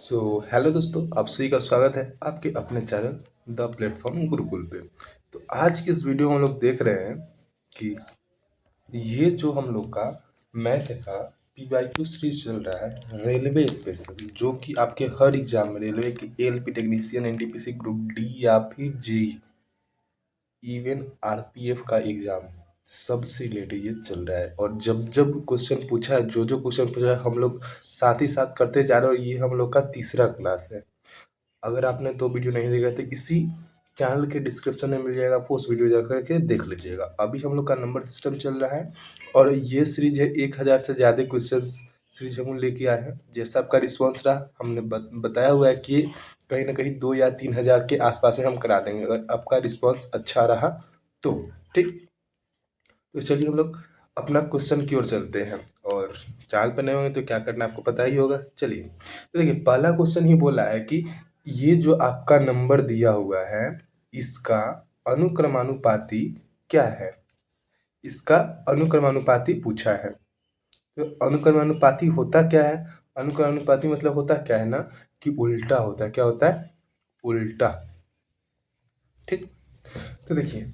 Hello दोस्तों, आप सभी का स्वागत है आपके अपने चैनल द प्लेटफॉर्म गुरुकुल पे। तो आज की इस वीडियो में हम लोग देख रहे हैं कि ये जो हम लोग का मैथ का PYQ सीरीज चल रहा है रेलवे स्पेशल, जो कि आपके हर एग्जाम में रेलवे की ALP technician, NTPC group D या फिर जेई, इवन RPF का एग्जाम सबसे रिलेटेड ये चल रहा है। और जब जब क्वेश्चन पूछा है, जो जो क्वेश्चन पूछा है, हम लोग साथ ही साथ करते जा रहे हैं। और ये हम लोग का तीसरा क्लास है। अगर आपने दो वीडियो नहीं देखा तो इसी चैनल के डिस्क्रिप्शन में मिल जाएगा, आपको उस वीडियो जा करके देख लीजिएगा। अभी हम लोग का नंबर सिस्टम चल रहा है और ये सीरीज है 1000 से ज़्यादा क्वेश्चन सीरीज हम लेके आए हैं। जैसा आपका रिस्पॉन्स रहा, हमने बताया हुआ है कि कहीं ना कहीं 2 या 3000 के आसपास में हम करा देंगे, अगर आपका रिस्पॉन्स अच्छा रहा तो। ठीक, तो चलिए हम लोग अपना क्वेश्चन की ओर चलते हैं। और चैनल पर नए होंगे तो क्या करना है आपको पता ही होगा। चलिए, तो देखिए पहला क्वेश्चन ही बोला है कि ये जो आपका नंबर दिया हुआ है, इसका अनुक्रमानुपाती क्या है। इसका अनुक्रमानुपाती पूछा है। तो अनुक्रमानुपाती होता क्या है? अनुक्रमानुपाती मतलब होता क्या है ना, कि उल्टा होता है। क्या होता है? उल्टा। ठीक, तो देखिए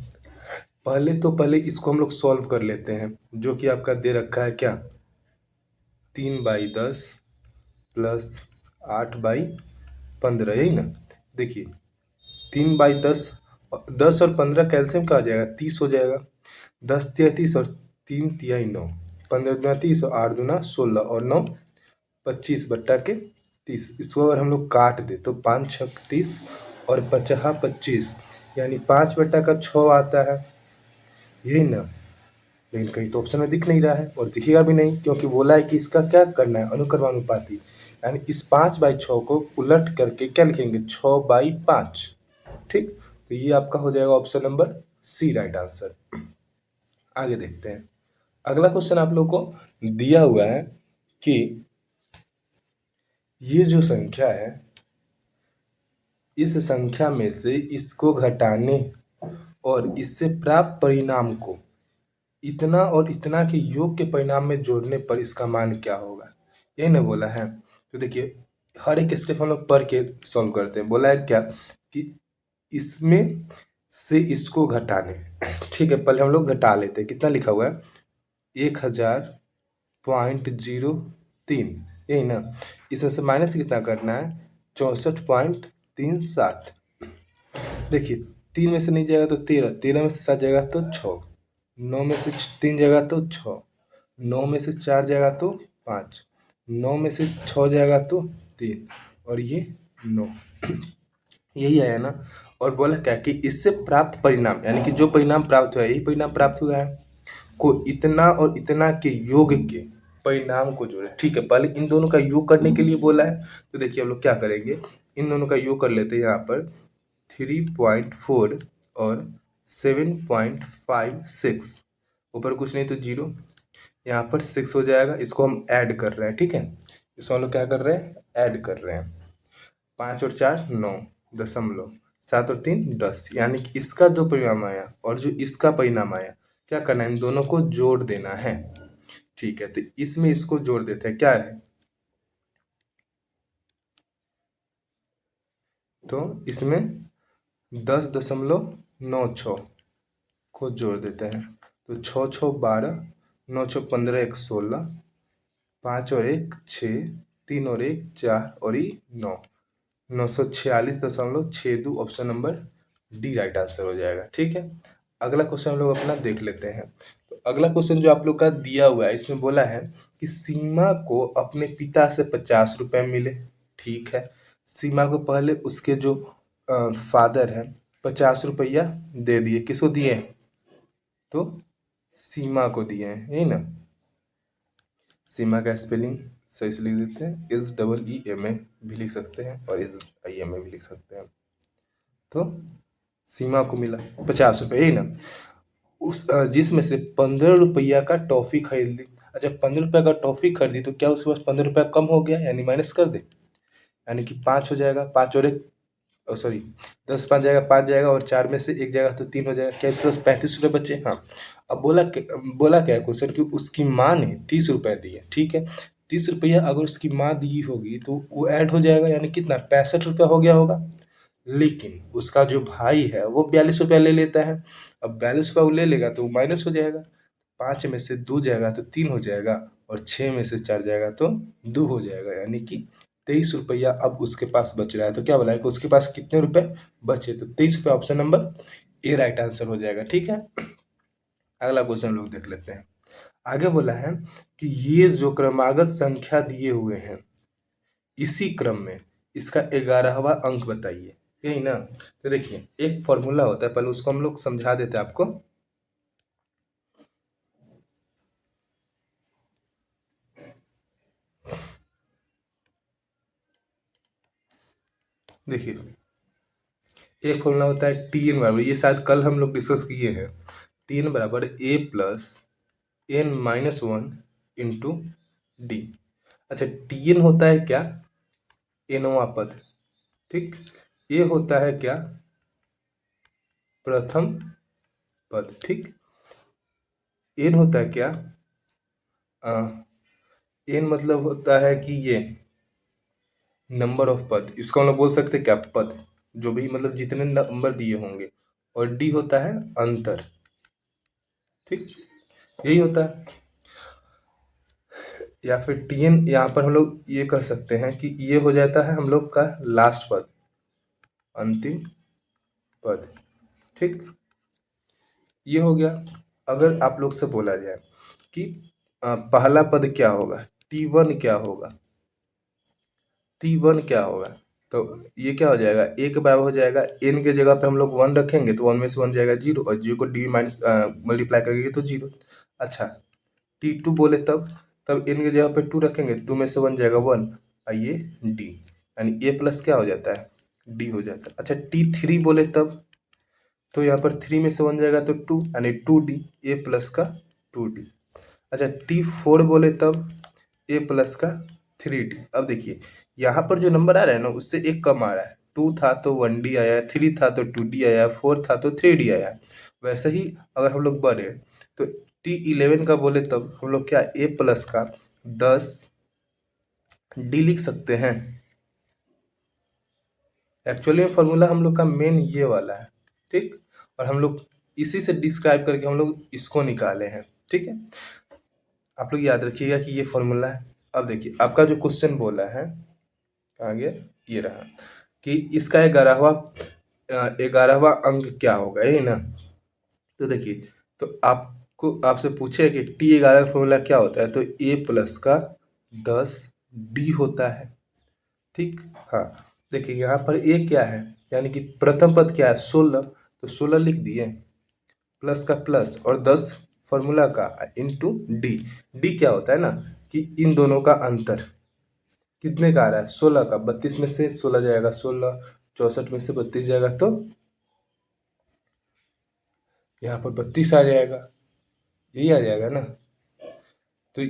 पहले इसको हम लोग सॉल्व कर लेते हैं। जो कि आपका दे रखा है क्या, 3/10 प्लस 8/15, यही ना। देखिए 3/10, 10 और 15 कैल्शियम का आ जाएगा, 30 हो जाएगा। 10 तिया 30 और 3 तिया 9, 15 दूना 30 और 8 दूना 16 और 9 25/30। इसको अगर हम लोग काट दे तो 5 6 30 और 50 25, यानी 5/6 आता है, यही ना। लेकिन कहीं तो ऑप्शन में दिख नहीं रहा है और दिखेगा भी नहीं, क्योंकि बोला है कि इसका क्या करना है, अनुक्रमानुपाती। यानी इस 5/6 को उलट करके क्या लिखेंगे, 6/5। ठीक, तो ये आपका हो जाएगा option number C right answer. आगे देखते हैं। अगला क्वेश्चन आप लोग को दिया हुआ है कि ये जो संख्या है, इस संख्या में से इसको घटाने और इससे प्राप्त परिणाम को इतना और इतना के योग के परिणाम में जोड़ने पर इसका मान क्या होगा, यही ना बोला है। तो देखिए हर एक स्टेप हम लोग पढ़ के सॉल्व करते हैं। बोला है क्या कि इसमें से इसको घटाने। ठीक है, पहले हम लोग घटा लेते हैं। कितना लिखा हुआ है, 1000.03, यही ना। इसमें से माइनस कितना करना है, 64.37। देखिए 3 में से नहीं जाएगा तो 13, 13 में से 7 जाएगा तो 6, 9 में से 3 जाएगा तो 6, 9 में से 4 जाएगा तो 5, 9 में से 6 जाएगा तो 3 और ये 9। यही आया ना। और बोला क्या कि इससे प्राप्त परिणाम, यानी कि जो परिणाम प्राप्त हुआ है, यही परिणाम प्राप्त हुआ है, को इतना और इतना के योग के परिणाम को जोड़े। ठीक है, पहले इन दोनों का योग करने के लिए बोला है। तो देखिए हम लोग क्या करेंगे, इन दोनों का योग कर लेते हैं। यहाँ पर 3.4 और 7.56, ऊपर कुछ नहीं तो 0, यहाँ पर 6 हो जाएगा। इसको हम ऐड कर रहे हैं। ठीक है, इसको हम लोग क्या कर रहे हैं, ऐड कर रहे हैं। 5 और 4 9, दशमलव 7 और 3 10, यानी कि इसका जो परिणाम आया और जो इसका परिणाम आया, क्या करना है, इन दोनों को जोड़ देना है। ठीक है, तो इसमें इसको जोड़ देते हैं। क्या है, तो इसमें 10.96 को जोड़ देते हैं। तो 6 6 12, 9 6 15, 1 16, 5 और 1 6, 3 और 1 4 और ये 9, 946.62। Option number D right answer हो जाएगा। ठीक है, अगला क्वेश्चन हम लोग अपना देख लेते हैं। तो अगला क्वेश्चन जो आप लोग का दिया हुआ है, इसमें बोला है कि सीमा को अपने पिता से 50 रुपये मिले। ठीक है, सीमा को पहले उसके जो फादर है 50 रुपया दे दिए। किसको दिए हैं, तो सीमा को दिए हैं, यही ना। सीमा का स्पेलिंग सही से लिख देते हैं, SEEMA भी लिख सकते हैं और SIMA भी लिख सकते हैं। तो सीमा को मिला 50 रुपये, यही ना। उस जिसमें से 15 रुपया का टॉफी खरीद ली। अच्छा, 15 रुपये का टॉफी खरीदी तो क्या उसके पास 15 रुपया कम हो गया, यानी माइनस कर दे, यानी कि 5 हो जाएगा। 5 और 1, सॉरी 10 5 जाएगा, 5 जाएगा और 4 में से 1 जाएगा तो 3 हो जाएगा। क्या इसके पास 35 रुपये बचे। हाँ, अब बोला क्या है क्वेश्चन कि उसकी माँ ने 30 रुपये दिए। ठीक है, 30 रुपया अगर उसकी माँ दी होगी तो वो ऐड हो जाएगा, यानी कितना 65 रुपया हो गया होगा। लेकिन उसका जो भाई है वो 42 रुपया ले लेता है। अब 42 रुपया वो ले लेगा तो वो माइनस हो जाएगा। 5 में से 2 जाएगा तो 3 हो जाएगा, और 6 में से 4 जाएगा तो 2 हो जाएगा, यानी कि 23 रुपया अब उसके पास बच रहा है। तो क्या बोला है कि उसके पास कितने रुपए बचे, तो 23 रुपया option number A right answer हो जाएगा। ठीक है, अगला क्वेश्चन हम लोग देख लेते हैं। आगे बोला है कि ये जो क्रमागत संख्या दिए हुए हैं इसी क्रम में इसका 11वां अंक बताइए, यही ना। तो देखिए एक फॉर्मूला होता है, पहले उसको हम लोग समझा देते हैं आपको। देखिए एक फॉर्मूला होता है टी एन बराबर, ये शायद कल हम लोग डिस्कस किए हैं। टी एन बराबर a plus n minus one into d. अच्छा, टी एन होता है क्या, एनवा पद। ठीक, ये होता है क्या, प्रथम पद। ठीक, एन होता है क्या, एन मतलब होता है कि ये नंबर ऑफ पद, इसको हम लोग बोल सकते हैं क्या, पद, जो भी मतलब जितने नंबर दिए होंगे। और डी होता है अंतर। ठीक, यही होता है। या फिर टीएन यहाँ पर हम लोग ये कह सकते हैं कि ये हो जाता है हम लोग का लास्ट पद, अंतिम पद। ठीक, ये हो गया। अगर आप लोग से बोला जाए कि पहला पद क्या होगा, टी1 क्या होगा, टी1 क्या होगा, तो ये क्या हो जाएगा, ए के बराबर हो जाएगा। एन के जगह पे हम लोग 1 रखेंगे तो 1 में से 1 जाएगा 0, और 0 को डी माइनस मल्टीप्लाई करेंगे तो 0। अच्छा, टी2 बोले तब एन की जगह पे 2 रखेंगे, 2 में से 1 जाएगा 1, और ये डी, यानी ए प्लस क्या हो जाता है, डी हो जाता है। अच्छा, टी3 बोले तब, तो यहाँ पर 3 में से 1 जाएगा तो 2, यानी 2D, ए प्लस का 2D। अच्छा, टी4 बोले तब ए प्लस का 3D। अब देखिए यहाँ पर जो नंबर आ रहा है ना उससे एक कम आ रहा है, 2 था तो 1D आया, 3 था तो 2D आया, 4 था तो 3D आया। वैसे ही अगर हम लोग बढ़े तो T11 का बोले तब हम लोग क्या, ए प्लस का 10D लिख सकते हैं। एक्चुअली में फॉर्मूला हम लोग का मेन ये वाला है। ठीक, और हम लोग इसी से डिस्क्राइब करके हम लोग इसको निकाले हैं। ठीक है, आप लोग याद रखिएगा कि ये फॉर्मूला है। अब देखिए आपका जो क्वेश्चन बोला है आगे, ये रहा कि इसका 11वां अंक क्या होगा, यही ना। तो देखिए, तो आपको आपसे पूछे कि T11 का फॉर्मूला क्या होता है, तो ए प्लस का 10D होता है। ठीक, हाँ, देखिए यहाँ पर ए क्या है, यानी कि प्रथम पद क्या है 16, तो 16 लिख दिए, प्लस का प्लस और 10 फॉर्मूला का इंटू डी। डी क्या होता है ना कि इन दोनों का अंतर कितने का आ रहा है, 16 का। 32 में से 16 जाएगा 16, 64 में से 32 जाएगा तो यहाँ पर 32 आ जाएगा, यही आ जाएगा ना। तो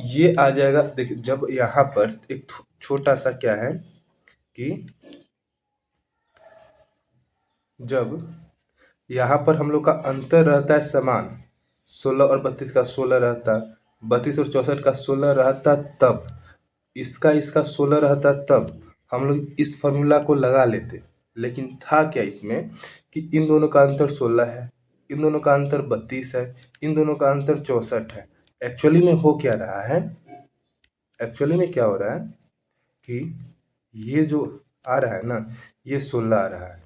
ये आ जाएगा। देखिए जब यहाँ पर एक छोटा सा क्या है कि जब यहाँ पर हम लोग का अंतर रहता है समान, 16 और 32 का 16 रहता, 32 और 64 का 16 रहता, तब इसका इसका 16 रहता, तब हम लोग इस फॉर्मूला को लगा लेते। लेकिन था क्या इसमें कि इन दोनों का अंतर 16 है, इन दोनों का अंतर 32 है, इन दोनों का अंतर 64 है। एक्चुअली में हो क्या रहा है, एक्चुअली में क्या हो रहा है कि ये जो आ रहा है ना, ये 16 आ रहा है,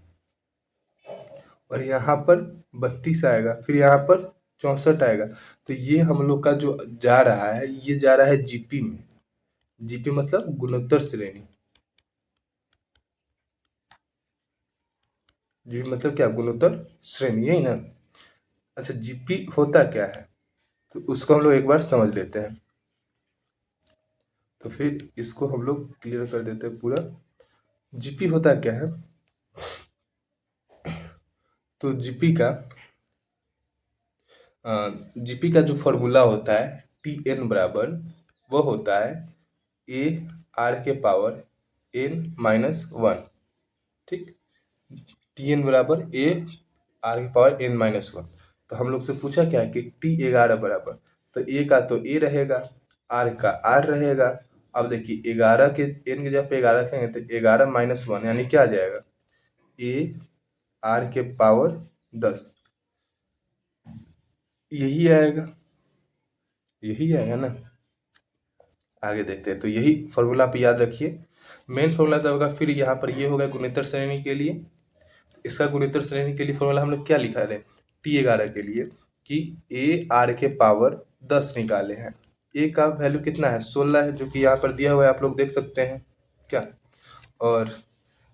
और यहाँ पर 32 आएगा, फिर यहाँ पर 64 आएगा। तो ये हम लोग का जो जा रहा है, ये जा रहा है जीपी में। जीपी मतलब गुणोत्तर श्रेणी। जीपी मतलब क्या, गुणोत्तर श्रेणी, यही ना। अच्छा, जीपी होता क्या है, तो उसको हम लोग एक बार समझ लेते हैं, तो फिर इसको हम लोग क्लियर कर देते हैं पूरा। जीपी होता क्या है, तो जीपी का जो फॉर्मूला होता है टी एन बराबर, वो होता है ए आर के पावर एन माइनस वन। ठीक, टी एन बराबर ए आर के पावर एन माइनस वन। तो हम लोग से पूछा क्या है कि T11 बराबर, तो ए का तो ए रहेगा, आर का आर रहेगा। अब देखिए 11 के एन की जगह पे 11 रखेंगे तो 11 - 1 यानी क्या आ जाएगा, ए आर के पावर 10, यही आएगा, यही आएगा ना। आगे देखते हैं, तो यही फॉर्मूला आप याद रखिए। मेन फॉर्मूला तो होगा, फिर यहाँ पर ये होगा गुणित्तर श्रेणी के लिए। इसका गुणित्तर श्रेणी के लिए फॉर्मूला हम लोग क्या लिखा रहे, T11 के लिए, कि ए आर के पावर 10 निकाले हैं। ए का वैल्यू कितना है, 16 है, जो कि यहाँ पर दिया हुआ है, आप लोग देख सकते हैं क्या। और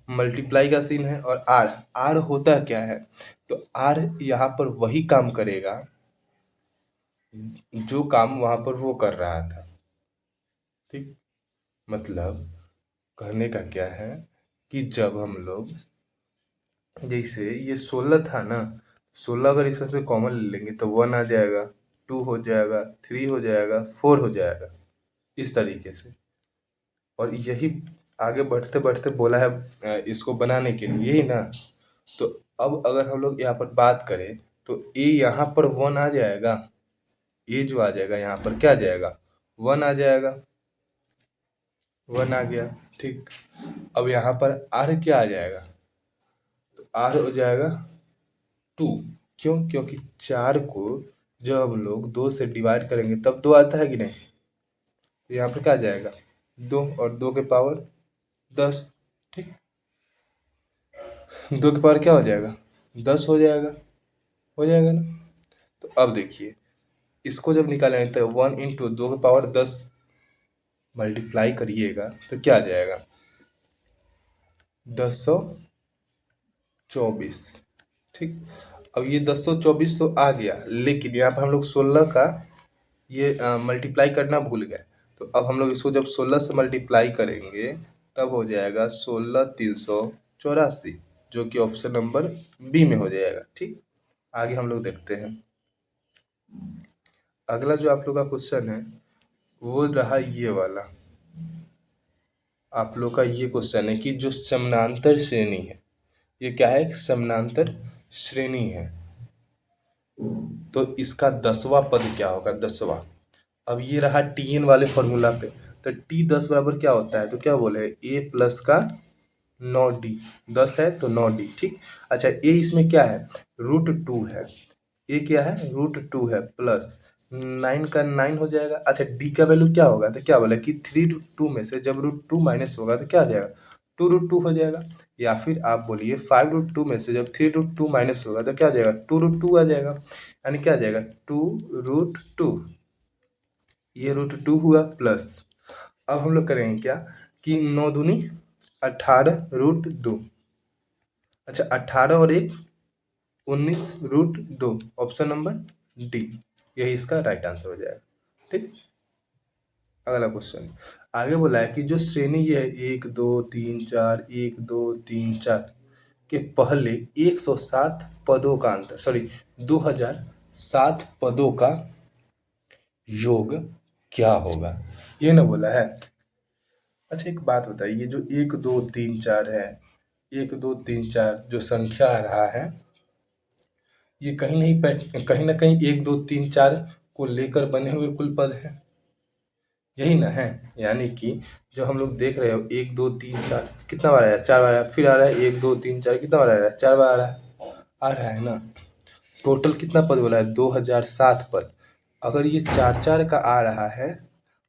मल्टीप्लाई का सीन है, और आर आर होता क्या है, तो आर यहाँ पर वही काम करेगा जो काम वहाँ पर वो कर रहा था। ठीक, मतलब कहने का क्या है कि जब हम लोग, जैसे ये 16 था ना, 16 अगर इसमें से कॉमन ले लेंगे तो 1 आ जाएगा, 2 हो जाएगा, 3 हो जाएगा, 4 हो जाएगा, इस तरीके से। और यही आगे बढ़ते बढ़ते बोला है इसको बनाने के लिए, यही ना। तो अब अगर हम लोग यहाँ पर बात करें तो ए यहाँ पर 1 आ जाएगा, ए जो आ जाएगा यहाँ पर क्या आ जाएगा, 1 आ जाएगा, 1 आ गया। ठीक, अब यहाँ पर आर क्या आ जाएगा, तो आर हो जाएगा 2। क्यों, क्योंकि 4 को जब हम लोग 2 से डिवाइड करेंगे तब 2 आता है कि नहीं, तो यहाँ पर क्या आ जाएगा, 2 और 2 के पावर 10। ठीक, 2 के पावर क्या हो जाएगा, 10 हो जाएगा, हो जाएगा ना। तो अब देखिए, इसको जब निकालेंगे तो 1 इंटू 2 के पावर 10 मल्टीप्लाई करिएगा तो क्या आ जाएगा, 1024। ठीक, अब ये 1024 तो आ गया, लेकिन यहाँ पर हम लोग 16 का ये मल्टीप्लाई करना भूल गए। तो अब हम लोग इसको जब 16 से मल्टीप्लाई करेंगे तब हो जाएगा 16 384, जो कि ऑप्शन नंबर बी में हो जाएगा। ठीक, आगे हम लोग देखते हैं। अगला जो आप लोग का क्वेश्चन है वो रहा ये वाला। आप लोग का ये क्वेश्चन है कि जो समानांतर श्रेणी है, ये क्या है, एक समानांतर श्रेणी है, तो इसका 10वां पद क्या होगा, 10वां। अब ये रहा टी एन वाले फॉर्मूला पे, तो T10 बराबर क्या होता है, तो क्या बोले, ए प्लस का 9D, 10 है तो 9D। ठीक, अच्छा ए इसमें क्या है, √2 है, ए क्या है, √2 है, प्लस 9 का 9 हो जाएगा। अच्छा डी का वैल्यू क्या होगा, तो क्या बोला कि 3√2 में से जब √2 माइनस होगा तो क्या आ जाएगा, 2√2 हो जाएगा। या फिर आप बोलिए 5√2 में से जब 3√2 माइनस होगा तो क्या आ जाएगा, 2√2 आ जाएगा, यानी क्या आ जाएगा, 2√2। ये √2 हुआ, प्लस अब हम लोग करेंगे क्या कि 9 दूनी 18√2। अच्छा 18 और 1 19√2, ऑप्शन नंबर डी, यही इसका राइट आंसर हो जाएगा। ठीक, अगला क्वेश्चन आगे बोला है कि जो श्रेणी ये है 1 2 3 4 1 2 3 4 के पहले 107 पदों का अंतर, सॉरी 2007 पदों का योग क्या होगा, ये ना बोला है। अच्छा एक बात बताइए, ये जो 1 2 3 4 है, 1 2 3 4 जो संख्या आ रहा है, ये कहीं ना कहीं 1 2 3 4 को लेकर बने हुए कुल पद हैं, यही ना है। यानी कि जो हम लोग देख रहे हो 1 2 3 4 कितना बार आया, 4 बार आया, फिर आ रहा है 1 2 3 4 कितना बार आ रहा है, 4 बार आ रहा है ना। टोटल कितना पद बोला है, 2007 पद। अगर ये 4 4 का आ रहा है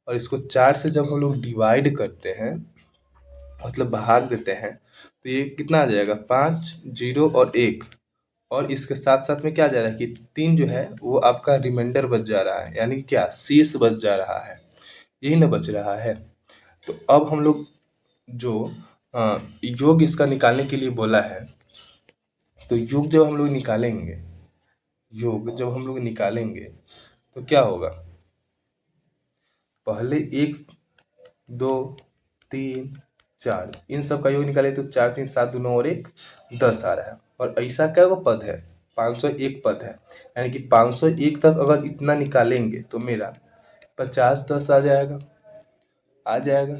और इसको 4 से जब हम लोग डिवाइड करते हैं, मतलब भाग देते हैं, तो ये कितना आ जाएगा, 5 0 और 1, और इसके साथ साथ में क्या आ जा रहा है कि 3 जो है वो आपका रिमाइंडर बच जा रहा है, यानी कि क्या, शेष बच जा रहा है, यही ना बच रहा है। तो अब हम लोग जो योग इसका निकालने के लिए बोला है, तो योग जब हम लोग निकालेंगे, योग जब हम लोग निकालेंगे तो क्या होगा, पहले 1 2 3 4 इन सब का योग निकाले तो 4 3 7 2 9 और 1 10 आ रहा है। और ऐसा क्या वो पद है, 501 पद है, यानी कि 501 तक अगर इतना निकालेंगे तो मेरा 50 10 आ जाएगा, आ जाएगा।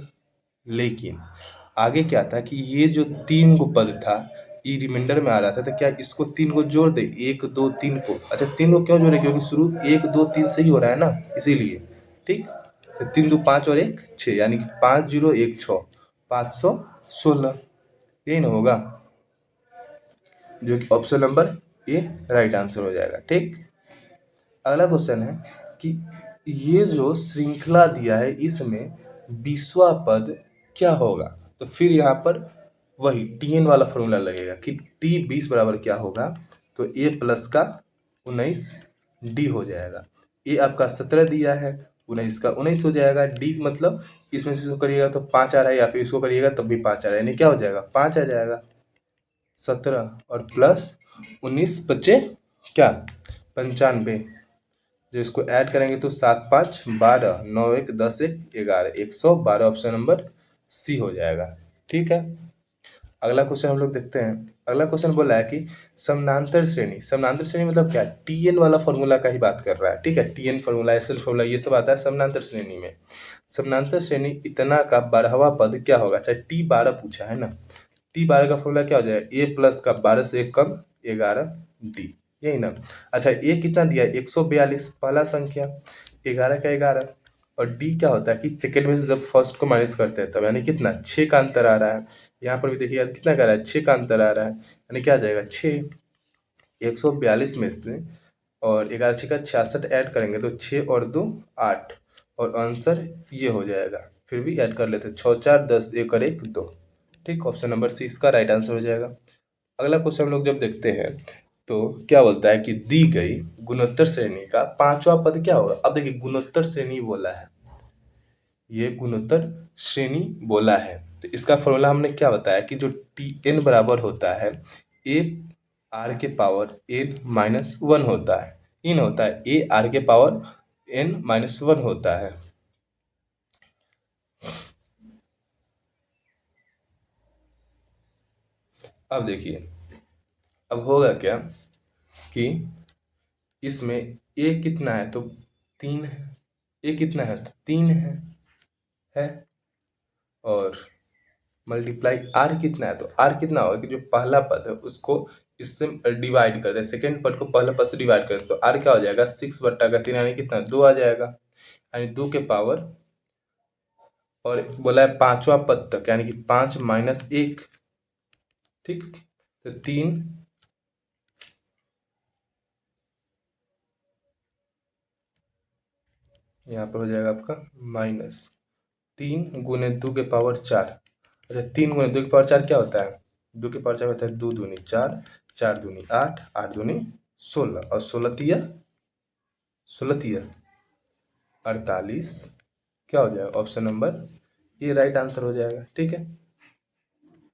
लेकिन आगे क्या था कि ये जो 3 गो पद था ये रिमाइंडर में आ रहा था, तो क्या इसको 3 को जोड़ दे, 1 2 3 को। अच्छा 3 को क्यों जोड़े, क्योंकि शुरू 1 2 3 से ही हो रहा है ना, इसीलिए। ठीक, तो 3 2 5 और 1 6, यानी कि 5016, 516, यही ना होगा, जो कि option number A right answer हो जाएगा। ठीक, अगला क्वेश्चन है कि ये जो श्रृंखला दिया है इसमें 20वां पद क्या होगा। तो फिर यहाँ पर वही टी एन वाला फॉर्मूला लगेगा कि T20 बराबर क्या होगा। तो ए प्लस का 19 डी हो जाएगा। ए आपका 17 दिया है, 19 का 19 हो जाएगा। डी मतलब इसमें से इसको करिएगा तो 5 आ रहा है, या फिर इसको करिएगा तब भी 5 आ रहा है, यानी क्या हो जाएगा 5 आ जाएगा। 17 और प्लस 19 बचे क्या 95, जो इसको ऐड करेंगे तो 7 5 12, 9 1 10 1 11, 112 ऑप्शन नंबर सी हो जाएगा। ठीक है, अगला क्वेश्चन हम लोग देखते हैं। अगला क्वेश्चन बोला है कि समानांतर श्रेणी, समानांतर श्रेणी मतलब क्या, टी एन वाला फॉर्मूला का ही बात कर रहा है। ठीक है, T N formula, S L formula, ये सब आता है समानांतर श्रेणी में। समानांतर श्रेणी इतना का 12वां पद क्या होगा, चाहे T12 पूछा है ना। T12 का फॉर्मूला क्या हो जाएगा, ए प्लस का 12 से 1 कम 11 डी, यही ना। अच्छा, ए कितना दिया है 142, पहला संख्या, 11 का 11, और डी क्या होता है कि सेकेंड में से जब फर्स्ट को माइनस करते हैं तब, यानी कितना 6 का अंतर आ रहा है। यहाँ पर भी देखिए कितना कर रहा है, 6 का अंतर आ रहा है, यानी क्या आ जाएगा 6। 142 में से और 11 6 का 66 ऐड करेंगे तो 6 और 2 8, और आंसर ये हो जाएगा। फिर भी ऐड कर लेते हैं, 6 4 10, 1 और 1 2। ठीक, ऑप्शन नंबर सी इसका राइट आंसर हो जाएगा। अगला क्वेश्चन हम लोग जब देखते हैं तो क्या बोलता है कि दी गई गुणोत्तर श्रेणी का 5वां पद क्या होगा। अब देखिए गुणोत्तर श्रेणी बोला है, ये गुणोत्तर श्रेणी बोला है, तो इसका फॉर्मूला हमने क्या बताया कि जो T n बराबर होता है ए आर के पावर n-1 होता है, इन होता है ए आर के पावर n-1 होता है। अब देखिए, अब होगा क्या कि इसमें ए कितना है तो 3 है, ए कितना है तो 3 है, और मल्टीप्लाई आर कितना है तो आर कितना होगा कि जो पहला पद है उसको इससे डिवाइड कर दे, सेकेंड पद को पहला पद से डिवाइड कर दे, तो आर क्या हो जाएगा 6/3, यानी कितना 2 आ जाएगा, यानी 2 के पावर, और बोला है 5वां पद तक, यानी कि 5 - 1। ठीक, तो 3, यहाँ पर हो जाएगा आपका -3 गुने 2 के पावर 4। अच्छा, 3 गुने 2 के पावर 4 क्या होता है, 2 के पावर 4 होता है 2 दूनी 4, 4 दूनी 8, 8 दूनी 16, और 16 48, क्या हो जाएगा ऑप्शन नंबर ये राइट आंसर हो जाएगा। ठीक है,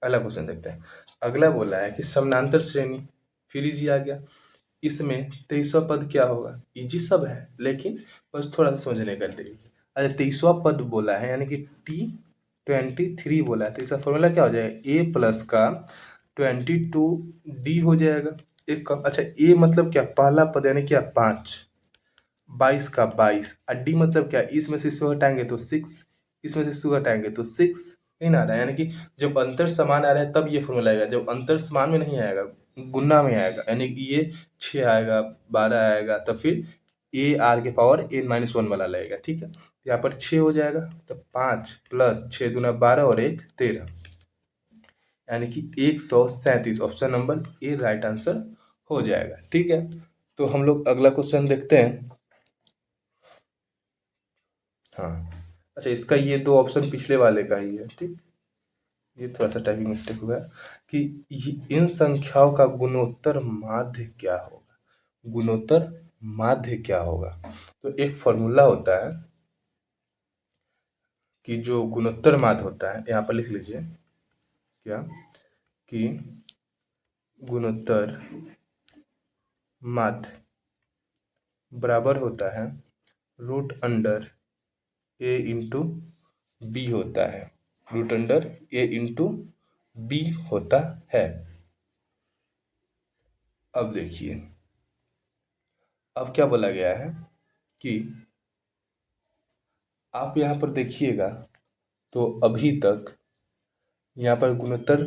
अगला क्वेश्चन देखते हैं। अगला बोला है कि समानांतर श्रेणी, फिर इजी आ गया, इसमें 23वां पद क्या होगा। इजी सब है लेकिन बस थोड़ा सा समझने का देरी। अच्छा, 23वां पद बोला है, यानी कि T23 बोला है, तो इसका फॉर्मूला क्या हो जाएगा, ए प्लस का 22 डी हो जाएगा, एक कम। अच्छा, ए मतलब क्या, पहला पद, यानी क्या 5, 22 का 22, और डी मतलब क्या, इसमें से इसको हटाएंगे तो 6, इसमें से इसको हटाएंगे तो 6, नहीं आ रहा है, यानी कि जब अंतर समान आ रहा है तब ये फॉर्मूला आएगा, जब अंतर समान में नहीं आएगा, गुना में आएगा, यानी कि ये 6 आएगा, 12 आएगा, तब फिर ए आर के पावर n-1 वाला लगेगा। ठीक है, तो यहाँ पर 6 हो जाएगा, तो 5 + 6 दूना 12 और 1 13, यानी कि 137, option number A right answer हो जाएगा। ठीक है, तो हम लोग अगला क्वेश्चन देखते हैं। हाँ, अच्छा, इसका ये 2 ऑप्शन पिछले वाले का ही है। ठीक, ये थोड़ा सा टाइपिंग मिस्टेक हुआ है कि इन संख्याओं का गुणोत्तर माध्य क्या होगा, गुणोत्तर माध्य क्या होगा। तो एक फॉर्मूला होता है कि जो गुणोत्तर माध्य होता है, यहाँ पर लिख लीजिए क्या, कि गुणोत्तर माध्य बराबर होता है √A/B होता है, √A/B होता है। अब देखिए, अब क्या बोला गया है कि आप यहाँ पर देखिएगा तो अभी तक यहाँ पर गुणोत्तर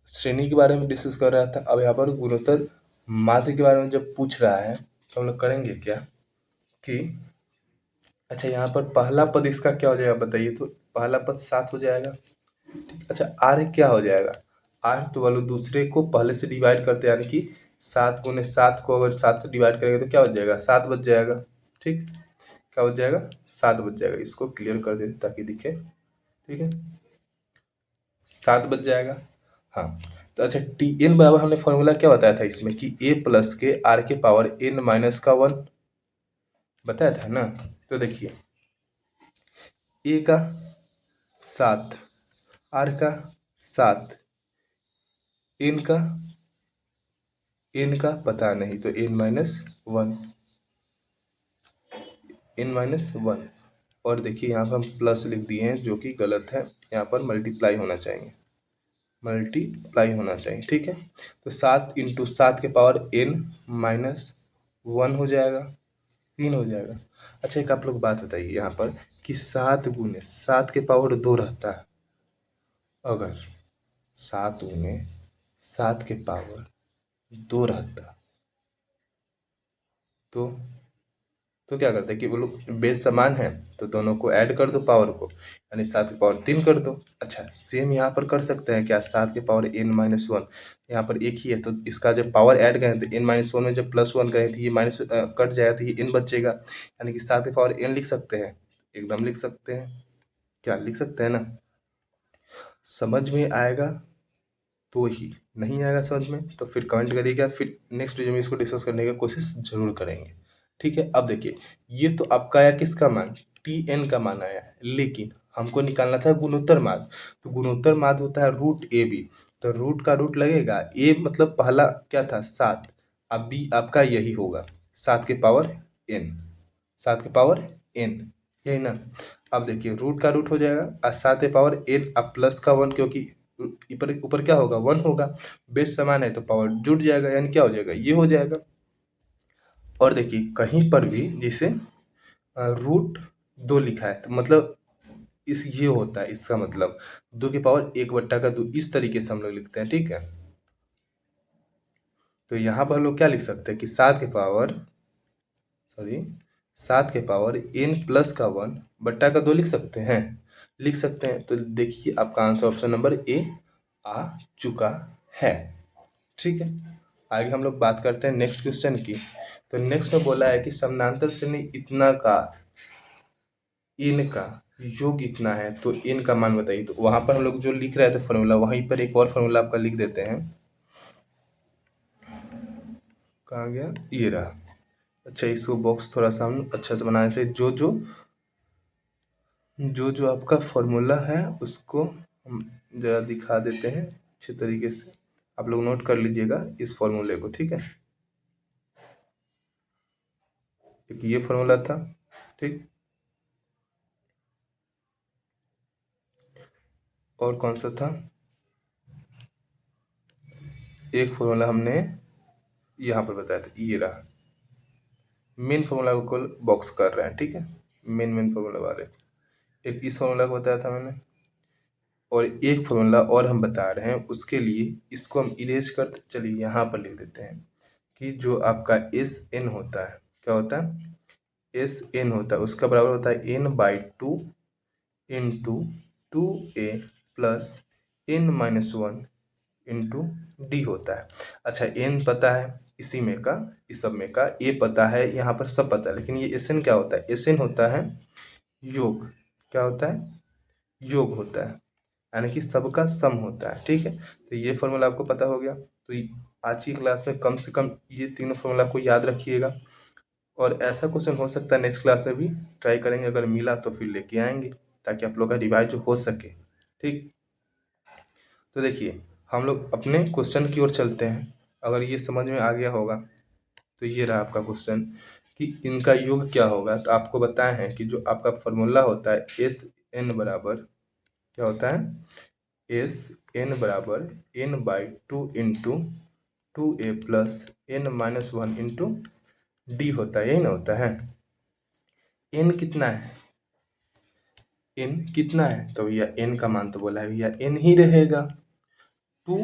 श्रेणी के बारे में डिस्कस कर रहा था, अब यहाँ पर गुणोत्तर माध्य के बारे में जब पूछ रहा है तो हम लोग करेंगे क्या कि अच्छा, यहाँ पर पहला पद इसका क्या हो जाएगा बताइए, तो पहला पद 7 हो जाएगा। अच्छा, आर क्या हो जाएगा, आर तो वालों दूसरे को पहले से डिवाइड करते हैं, यानी कि 7 × 7 को अगर 7 से डिवाइड करेंगे तो क्या हो जाएगा, 7 बच जाएगा। ठीक, क्या बच जाएगा, 7 बच जाएगा। इसको क्लियर कर देते ताकि दिखे। ठीक है, 7 बच जाएगा। हाँ, तो अच्छा टी एन बराबर हमने फॉर्मूला क्या बताया था इसमें कि ए प्लस के आर के पावर एन माइनस का 1 बताया था ना। तो देखिए ए का 7, आर का 7, एन का पता नहीं तो n-1 और देखिए यहाँ पर हम प्लस लिख दिए हैं जो कि गलत है, यहाँ पर मल्टीप्लाई होना चाहिए, ठीक है। तो 7 × 7 के पावर n-1 हो जाएगा, 3 हो जाएगा। अच्छा एक आप लोग बात बताइए यहाँ पर कि 7 × 7 के पावर 2 रहता है, अगर 7 × 7 के पावर 2 रहता तो क्या करते हैं कि वो लोग बेस समान है तो दोनों को ऐड कर दो पावर को, यानी 7 की पावर 3 कर दो। अच्छा सेम यहाँ पर कर सकते हैं क्या, 7 की पावर n-1, यहाँ पर एक ही है तो इसका जब पावर ऐड करें तो n-1 में जब +1 करें तो ये माइनस कट जाएगा तो ये n बचेगा, यानी कि 7 की पावर n लिख सकते हैं, एकदम लिख सकते हैं, क्या लिख सकते हैं ना। समझ में आएगा तो ही, नहीं आएगा समझ में तो फिर कमेंट करिएगा, फिर नेक्स्ट वीडियो में इसको डिस्कस करने की कोशिश जरूर करेंगे। ठीक है, अब देखिए ये तो आपका आया किसका मान, टी एन का मान आया, लेकिन हमको निकालना था गुणोत्तर माद। तो गुणोत्तर माद होता है √AB, तो रूट का रूट लगेगा, ए मतलब पहला क्या था 7, अब बी आपका यही होगा 7 के पावर n, 7 के पावर n, यही ना। अब देखिए रूट का रूट हो जाएगा और 7 के पावर n अब प्लस का 1, क्योंकि ऊपर ऊपर क्या होगा 1 होगा, बेस समान है तो पावर जुड़ जाएगा, यानी क्या हो जाएगा ये हो जाएगा। और देखिए कहीं पर भी जिसे √2 लिखा है तो मतलब इस ये होता है, इसका मतलब 2 की पावर 1/2 इस तरीके से हम लोग लिखते हैं। ठीक है, तो यहाँ पर हम लोग क्या लिख सकते हैं कि 7 के पावर n+1/2 लिख सकते हैं, तो देखिए आपका आंसर ऑप्शन नंबर ए आ चुका है। ठीक है, आगे हम लोग बात करते हैं नेक्स्ट क्वेश्चन की। तो नेक्स्ट में बोला है कि समानांतर श्रेणी इतना का इन का योग इतना है, तो इन का मान बताइए। तो वहां पर हम लोग जो लिख रहे थे फॉर्मूला, वहीं पर एक और फॉर्मूला आपका लिख देते हैं, कहाँ गया, ये रहा। अच्छा इसको बॉक्स थोड़ा सा हम अच्छा से बनाए थे, जो आपका फॉर्मूला है उसको हम जरा दिखा देते हैं अच्छे तरीके से, आप लोग नोट कर लीजिएगा इस फॉर्मूले को। ठीक है, एक ये फॉर्मूला था, ठीक, और कौन सा था, एक फॉर्मूला हमने यहाँ पर बताया था, ये रहा। मेन फॉर्मूला को बॉक्स कर रहे हैं, ठीक है, मेन फॉर्मूला वाले, एक इस फॉर्मूला को बताया था मैंने, और एक फॉर्मूला और हम बता रहे हैं उसके लिए इसको हम इरेज कर, चलिए यहाँ पर लिख देते हैं कि जो आपका SN होता है, क्या होता है, SN होता है, उसका बराबर होता है n/2 into 2a plus n-1 into D होता है। अच्छा n पता है इसी में का, इस सब में का, a पता है, यहाँ पर सब पता है, लेकिन ये SN क्या होता है, SN होता है योग, क्या होता है, योग होता है, यानी कि सबका सम होता है। ठीक है, तो ये फॉर्मूला आपको पता हो गया, तो आज की क्लास में कम से कम ये तीनों फॉर्मूला को याद रखिएगा, और ऐसा क्वेश्चन हो सकता है नेक्स्ट क्लास में भी ट्राई करेंगे, अगर मिला तो फिर लेके आएंगे ताकि आप लोग का रिवाइज हो सके। ठीक, तो देखिए हम लोग अपने क्वेश्चन की ओर चलते हैं, अगर ये समझ में आ गया होगा तो ये रहा आपका क्वेश्चन कि इनका योग क्या होगा। तो आपको बताए हैं कि जो आपका फॉर्मूला होता है SN बराबर क्या होता है, SN बराबर n/2 into 2a plus n-1 into D होता है, यही ना होता है। n कितना है, n कितना है, तो भैया n का मान तो बोला है भैया n ही रहेगा। 2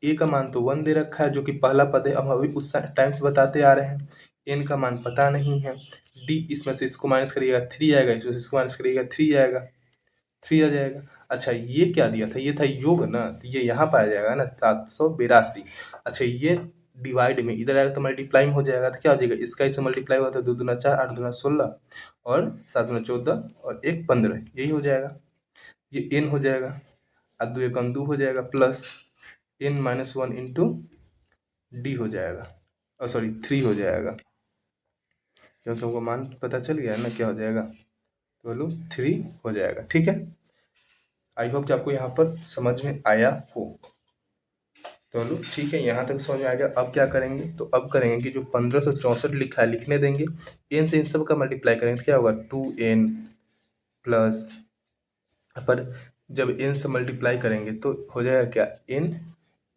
a का मान तो 1 दे रखा है जो कि पहला पद है, अब अभी उस टाइम से बताते आ रहे हैं, n का मान पता नहीं है, डी, इसमें से इसको माइनस करिएगा 3 आएगा, इसमें से इसको माइनस करिएगा 3 आएगा, 3 आ जाएगा। अच्छा ये क्या दिया था, ये था योग ना, तो ये यहाँ पर आ जाएगा ना 782। अच्छा ये डिवाइड में इधर आएगा तो मल्टीप्लाई में हो जाएगा, तो क्या हो जाएगा, इसका इससे मल्टीप्लाई हुआ तो 2 दूना 4, 8 दूना 16 और 7 दूना 14 और 1 15, यही हो जाएगा। ये n हो जाएगा, और 2 एकम 2 हो जाएगा, प्लस n-1 इंटू डी हो जाएगा, और सॉरी 3 हो जाएगा, क्योंकि हमको मान पता चल गया है ना क्या हो जाएगा, तो बोलो 3 हो जाएगा। ठीक है, आई होप कि आपको यहाँ पर समझ में आया हो। तो बोलो ठीक है, यहाँ तक समझ में आ गया। अब क्या करेंगे, तो अब करेंगे कि जो 1564 लिखा है लिखने देंगे, एन से इन सब का मल्टीप्लाई करेंगे तो क्या होगा 2n प्लस, पर जब n से मल्टीप्लाई करेंगे तो हो जाएगा क्या, n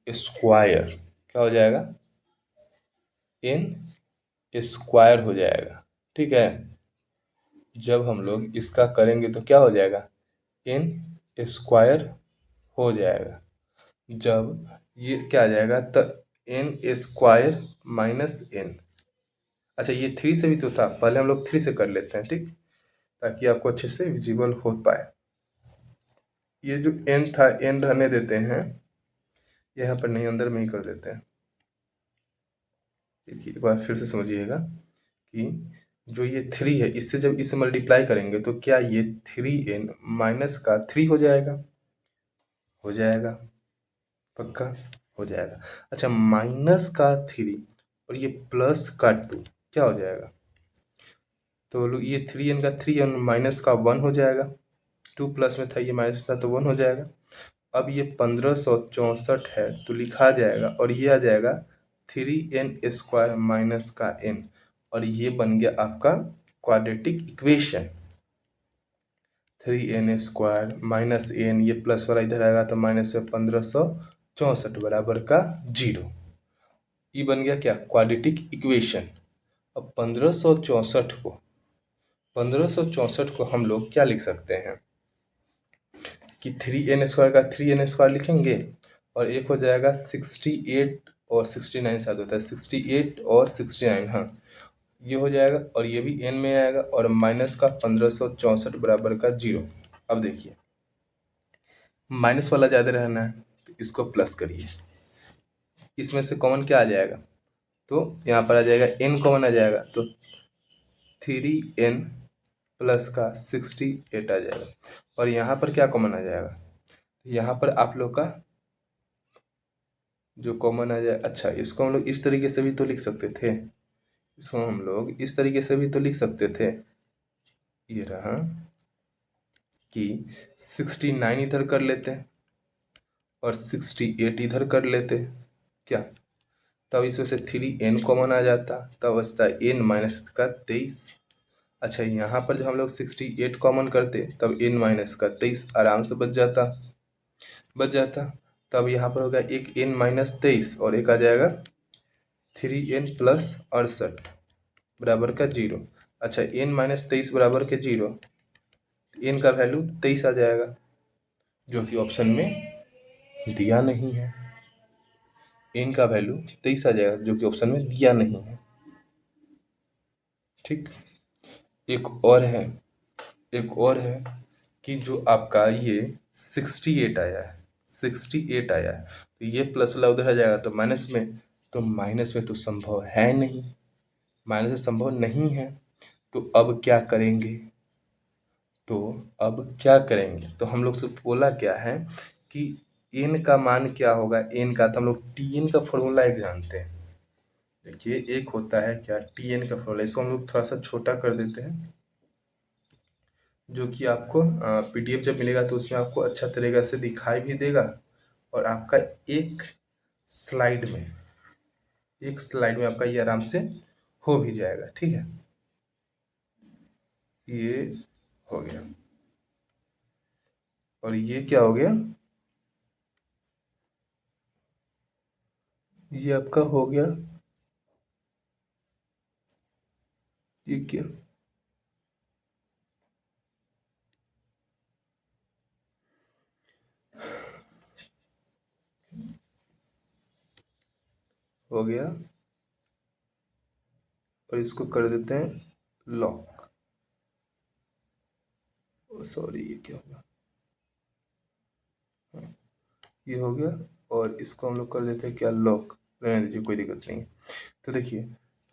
स्क्वायर, क्या हो जाएगा, n स्क्वायर हो जाएगा। ठीक है, जब हम लोग इसका करेंगे तो क्या हो जाएगा, n स्क्वायर हो जाएगा। जब ये क्या आ जाएगा, तो n स्क्वायर माइनस n, अच्छा ये 3 से भी तो था, पहले हम लोग 3 से कर लेते हैं, ठीक, ताकि आपको अच्छे से विजिबल हो पाए। ये जो n था, n रहने देते हैं, यहाँ पर नहीं, अंदर में ही कर देते हैं। देखिए एक बार फिर से समझिएगा कि जो ये 3 है, इससे जब इसे मल्टीप्लाई करेंगे तो क्या ये 3n माइनस का 3 हो जाएगा, हो जाएगा, पक्का हो जाएगा। अच्छा माइनस का 3 और ये प्लस का 2 क्या हो जाएगा, तो बोलो ये 3n का 3 और माइनस का 1 हो जाएगा, 2 प्लस में था ये माइनस था तो 1 हो जाएगा। अब ये 1564 है तो लिखा जाएगा, और ये आ जाएगा 3n स्क्वायर माइनस का n, और ये बन गया आपका quadratic equation. 3n square minus n, ये प्लस वाला इधर आएगा तो माइनस से 1564 बराबर का 0, ये बन गया क्या, क्वाड्रेटिक इक्वेशन। अब 1564 को हम लोग क्या लिख सकते हैं कि 3n स्क्वायर का 3n स्क्वायर लिखेंगे, और एक हो जाएगा 68 और 69 साथ होता है, 68 और 69, हाँ ये हो जाएगा, और ये भी n में आएगा, और माइनस का 1564 बराबर का 0। अब देखिए माइनस वाला ज़्यादा रहना है तो इसको प्लस करिए, इसमें से कॉमन क्या आ जाएगा, तो यहाँ पर आ जाएगा n कॉमन आ जाएगा, तो 3n प्लस का 68 आ जाएगा, और यहाँ पर क्या कॉमन आ जाएगा, यहाँ पर आप लोग का जो कॉमन आ जाए, अच्छा इसको हम लोग इस तरीके से भी तो लिख सकते थे, इसको हम लोग इस तरीके से भी तो लिख सकते थे, ये रहा कि 69 इधर कर लेते और 68 इधर कर लेते, क्या, तब इसमें से 3n कॉमन आ जाता, तब बचता n माइनस का 23। अच्छा यहाँ पर जब हम लोग 68 कॉमन करते तब n माइनस का 23 आराम से बच जाता, तब यहाँ पर होगा एक n माइनस 23 और एक आ जाएगा 3n प्लस 68 बराबर का 0। अच्छा n माइनस 23 बराबर के 0, n का वैल्यू 23 आ जाएगा, जो कि ऑप्शन में दिया नहीं है, n का वैल्यू 23 आ जाएगा जो कि ऑप्शन में दिया नहीं है। ठीक, एक और है कि जो आपका ये 68 आया है, 68 आया है, तो ये प्लस वाला उधर आ जाएगा तो माइनस में, तो माइनस में तो संभव है नहीं, माइनस में संभव नहीं है, तो अब क्या करेंगे, तो हम लोग से बोला क्या है कि n का मान क्या होगा, n का, तो हम लोग tn का फॉर्मूला एक जानते हैं। देखिए एक होता है क्या tn का फॉर्मूला, इसको हम लोग थोड़ा सा छोटा कर देते हैं, जो कि आपको पीडीएफ जब मिलेगा तो उसमें आपको अच्छा तरीक़ा से दिखाई भी देगा, और आपका एक स्लाइड में आपका ये आराम से हो भी जाएगा। ठीक है, ये हो गया, और ये क्या हो गया, ये आपका हो गया, ये क्या हो गया, और इसको कर देते हैं लॉग, सॉरी ये क्या होगा, ये हो गया। और इसको हम लोग कर देते हैं क्या, लॉग, रहने दीजिए कोई दिक्कत नहीं है। तो देखिए,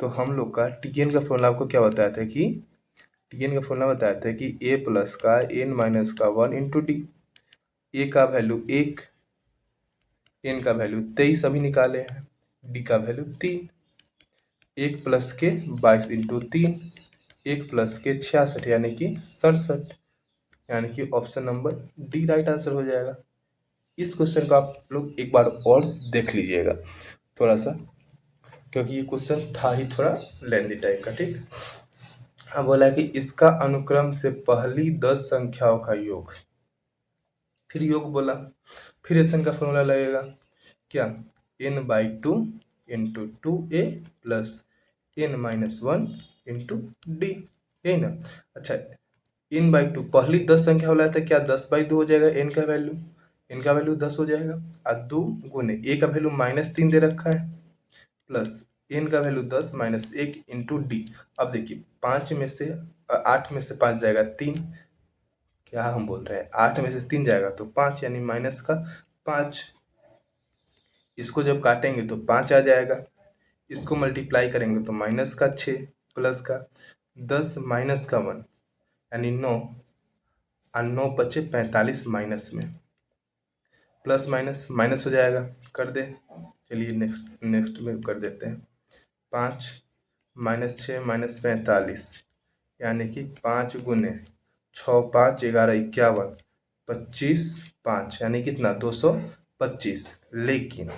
तो हम लोग का टीएन का फॉर्मूला आपको क्या बताया था कि टीएन का फॉर्मूला बताया था कि ए प्लस का एन माइनस का 1 इंटू डी। ए का वैल्यू 1, एन का वैल्यू 23 अभी निकाले हैं, डी का वैल्यू 3। 1 प्लस के 22 इंटू 3, 1 प्लस के 66 यानी कि 67, यानी कि option number D right answer हो जाएगा। इस क्वेश्चन को आप लोग एक बार और देख लीजिएगा थोड़ा सा, क्योंकि ये क्वेश्चन था ही थोड़ा लेंदी टाइप का, ठीक। अब बोला कि इसका अनुक्रम से पहली 10 संख्याओं का योग, फिर योग बोला, फिर एसन का फॉर्मूला लगेगा क्या, n/2 into 2a plus n-1 into D, यही ना। अच्छा, n/2 पहली 10 संख्या वाला था क्या, 10/2 हो जाएगा, n का वैल्यू 10 हो जाएगा, और 2 गुने a का वैल्यू -3 दे रखा है, प्लस n का वैल्यू 10 माइनस 1 इंटू डी। अब देखिए 5 में से 8 में से 5 जाएगा 3, क्या हम बोल रहे हैं, 8 में से 3 जाएगा तो 5, यानी माइनस का 5। इसको जब काटेंगे तो 5 आ जाएगा, इसको मल्टीप्लाई करेंगे तो माइनस का 6 प्लस का 10 माइनस का 1 यानी 9, और 9 बचे 45 माइनस में, प्लस माइनस माइनस हो जाएगा, कर दे। चलिए नेक्स्ट नेक्स्ट में कर देते हैं। 5 माइनस 6 माइनस 45, यानी कि 5 गुने 6, 5 11 51, 25 5 यानी कितना, 225। लेकिन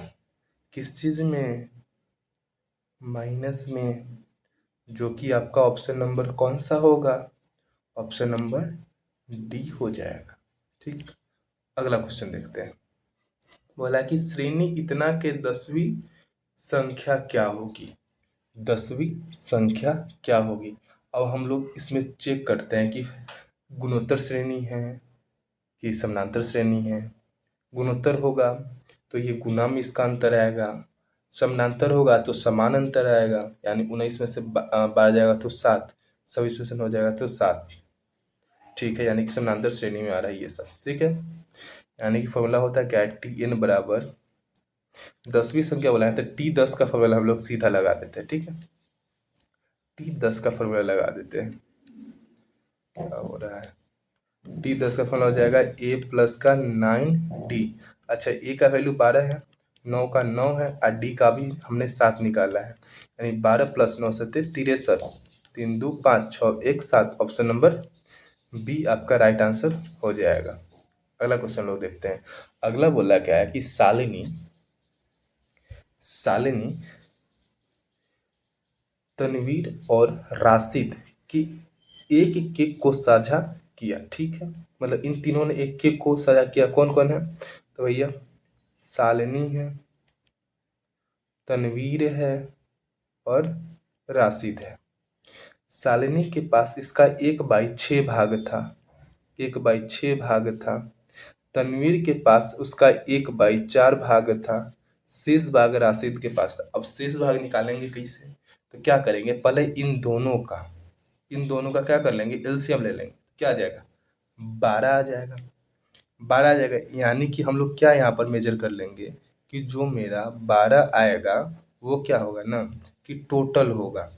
किस चीज़ में, माइनस में, जो कि आपका ऑप्शन नंबर कौन सा होगा, ऑप्शन नंबर डी हो जाएगा, ठीक। अगला क्वेश्चन देखते हैं। बोला कि श्रेणी इतना के 10वीं संख्या क्या होगी, 10वीं संख्या क्या होगी। अब हम लोग इसमें चेक करते हैं कि गुणोत्तर श्रेणी है कि समानांतर श्रेणी है। गुणोत्तर होगा तो ये गुना में इसका अंतर आएगा, समानांतर होगा तो समान अंतर आएगा, यानी 19 में से 12 जाएगा तो 7, 26 में से 9 जाएगा तो 7, ठीक है। यानी कि समानांतर श्रेणी में आ रहा है ये सब, ठीक है। यानी कि फॉर्मूला होता है क्या, टी एन बराबर 10वीं संख्या बोला है तो T10 का फॉर्मूला हम लोग सीधा लगा देते हैं, ठीक है। T10 का फॉर्मूला लगा देते हैं, क्या हो रहा है, T10 का फॉर्मूला हो जाएगा a प्लस का 9d। अच्छा, a का वैल्यू 12 है, 9 का 9 है, और d का भी हमने 7 निकाला है, यानी 12 प्लस 9 7 63, 3 2 5 6 1 7, ऑप्शन नंबर बी आपका राइट आंसर हो जाएगा। अगला क्वेश्चन लोग देखते हैं। अगला बोला क्या है कि शालिनी तनवीर और राशिद की एक केक को साझा किया, ठीक है। मतलब इन तीनों ने एक केक को साझा किया, कौन कौन है, तो भैया शालिनी है, तनवीर है और राशिद है। शालिनी के पास इसका 1/6 भाग था, 1/6 भाग था। तनवीर के पास उसका 1/4 भाग था, शेष भाग राशिद के पास था। अब शेष भाग निकालेंगे कैसे, तो क्या करेंगे, पहले इन दोनों का क्या कर लेंगे, एलसीएम ले लेंगे, क्या आ जाएगा, 12 आ जाएगा, 12 आ जाएगा। यानी कि हम लोग क्या यहाँ पर मेजर कर लेंगे कि जो मेरा 12 आएगा वो क्या होगा ना, कि टोटल होगा।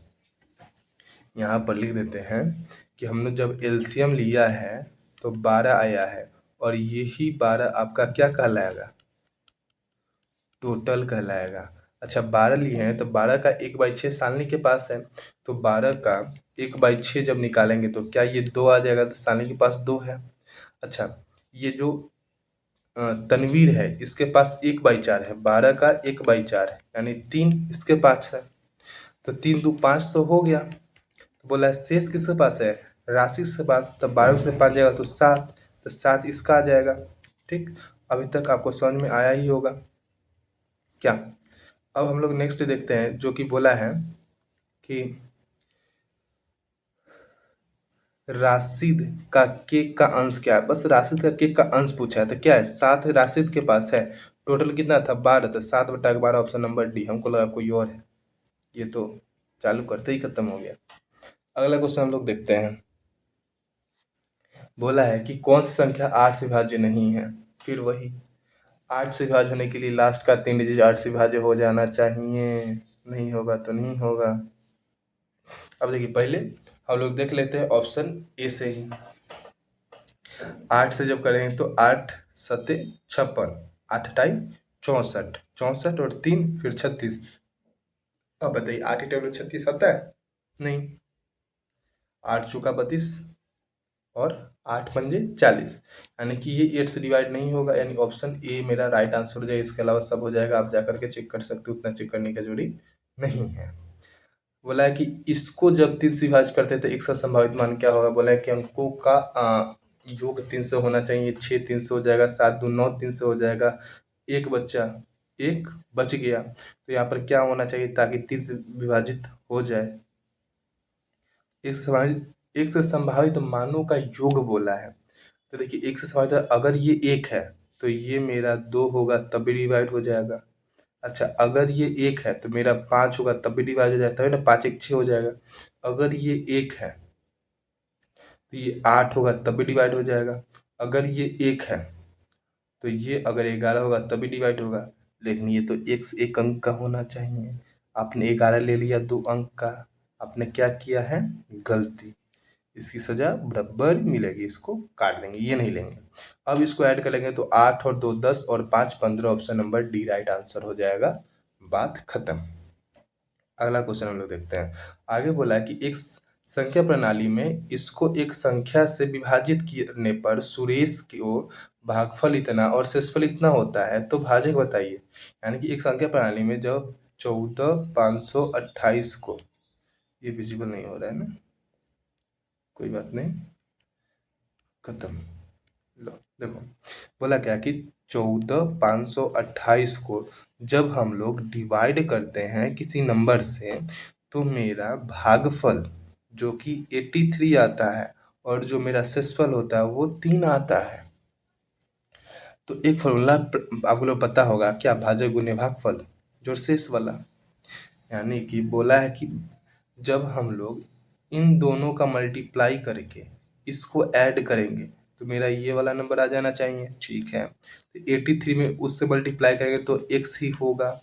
यहाँ पर लिख देते हैं कि हमने जब एलसीएम लिया है तो 12 आया है, और यही 12 आपका क्या कहलाएगा, टोटल कहलाएगा। अच्छा, 12 लिए हैं तो 12 का 1/6 शालिनी के पास है, तो 12 का 1/6 जब निकालेंगे तो क्या ये 2 आ जाएगा, तो शालिनी के पास 2 है। अच्छा, ये जो तनवीर है इसके पास 1/4 है, 12 का 1/4 है, यानी 3 इसके पास है, तो 3 2 5 तो हो गया। तो बोला है शेष किसके पास है, राशि से पास, तो 12 से 5 जाएगा तो 7, तो 7 इसका आ जाएगा, ठीक। अभी तक आपको समझ में आया ही होगा क्या। अब हम लोग नेक्स्ट देखते हैं, जो कि बोला है कि राशिद का केक का अंश क्या है। बस राशिद का केक का अंश पूछा है, तो क्या है, 7 राशिद के पास है, टोटल कितना था 12, तो 7/12, ऑप्शन नंबर डी। हमको लगा कोई और है, ये तो चालू करते ही खत्म हो गया। अगला क्वेश्चन हम लोग देखते हैं। बोला है कि कौन सी संख्या 8 से विभाज्य नहीं है। फिर वही 8 से विभाज्य होने के लिए लास्ट का 3 डिजिट 8 से विभाज्य हो जाना चाहिए। नहीं होगा तो नहीं होगा। अब देखिए, पहले हम लोग देख लेते हैं ऑप्शन ए से ही। 8 से जब करेंगे तो 8 सत्ते 56, 8 टाइम 64, 64 और 3 फिर 36। अब बताइए 8 टेबल 36 आता है? नहीं। 8 चौका 32 और 8 पंजे 40, यानी कि ये 8 से डिवाइड नहीं होगा, यानी ऑप्शन ए मेरा राइट आंसर हो जाएगा। इसके अलावा सब हो जाएगा, आप जाकर के चेक कर सकते हो, उतना चेक करने की जरूरी नहीं है। बोला है कि इसको जब 3 से विभाजित करते हैं तो एक सा संभावित मान क्या होगा। बोला है कि अंकों का योग 3 से होना चाहिए। 6 3 से हो जाएगा, 7 दूनी 9 3 से हो जाएगा, एक बच्चा एक बच गया, तो यहाँ पर क्या होना चाहिए ताकि 3 से विभाजित हो जाए। एक से संभावित मानों का योग बोला है। तो देखिए, एक से संभावित अगर ये एक है तो ये मेरा 2 होगा तब भी डिवाइड हो जाएगा। अच्छा, अगर ये एक है तो मेरा 5 होगा तब भी डिवाइड हो जाता है ना, 5 एक 6 हो जाएगा। अगर ये एक है तो ये 8 होगा तब भी डिवाइड हो जाएगा। अगर ये एक है तो ये अगर 11 होगा तभी डिवाइड होगा। लेकिन ये तो एक से एक अंक का होना चाहिए। आपने 11 ले लिया 2 अंक का, आपने क्या किया है, गलती। इसकी सजा बराबर मिलेगी, इसको काट देंगे, ये नहीं लेंगे। अब इसको ऐड करेंगे तो 8 और 2 10 और 5 15, option number D right answer हो जाएगा। बात खत्म। अगला क्वेश्चन हम लोग देखते हैं। आगे बोला है कि एक संख्या प्रणाली में इसको एक संख्या से विभाजित करने पर सुरेश को भागफल इतना और शेषफल इतना होता है, तो भाजक बताइए। यानी कि एक संख्या प्रणाली में जब 14,528 को, ये विजिबल नहीं हो रहा है ना, कोई बात नहीं, खत्म। लो देखो, बोला क्या कि 14,528 को जब हम लोग डिवाइड करते हैं किसी नंबर से, तो मेरा भागफल जो कि 83 आता है और जो मेरा शेषफल होता है वो 3 आता है। तो एक फॉर्मूला आपको लोग पता होगा क्या, भाजक गुने भागफल जो शेष वाला। यानी कि बोला है कि जब हम लोग इन दोनों का मल्टीप्लाई करके इसको ऐड करेंगे तो मेरा ये वाला नंबर आ जाना चाहिए। ठीक है, तो 83 में उससे मल्टीप्लाई करेंगे तो x ही होगा,